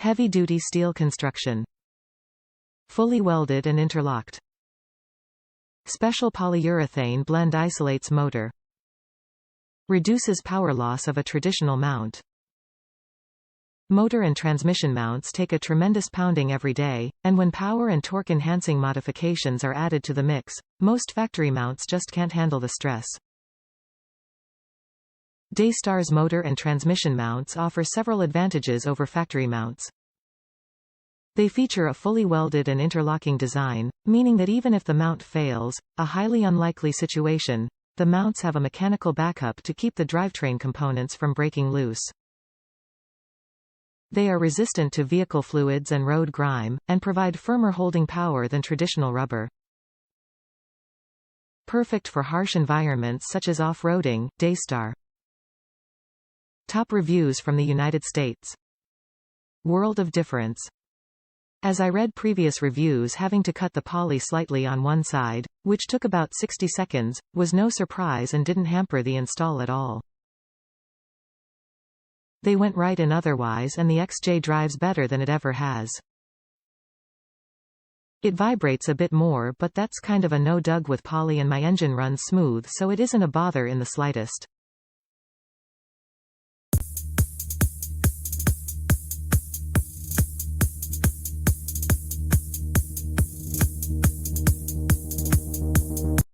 Heavy-duty steel construction. Fully welded and interlocked. Special polyurethane blend isolates motor. Reduces power loss of a traditional mount. Motor and transmission mounts take a tremendous pounding every day, and when power and torque-enhancing modifications are added to the mix, most factory mounts just can't handle the stress. Daystar's motor and transmission mounts offer several advantages over factory mounts. They feature a fully welded and interlocking design, meaning that even if the mount fails, a highly unlikely situation, the mounts have a mechanical backup to keep the drivetrain components from breaking loose. They are resistant to vehicle fluids and road grime, and provide firmer holding power than traditional rubber. Perfect for harsh environments such as off-roading. Daystar. Top reviews from the United States. World of difference. As I read previous reviews, having to cut the poly slightly on one side, which took about 60 seconds, was no surprise and didn't hamper the install at all. They went right in otherwise, and the XJ drives better than it ever has. It vibrates a bit more, but that's kind of a no-dug with poly, and my engine runs smooth, so it isn't a bother in the slightest.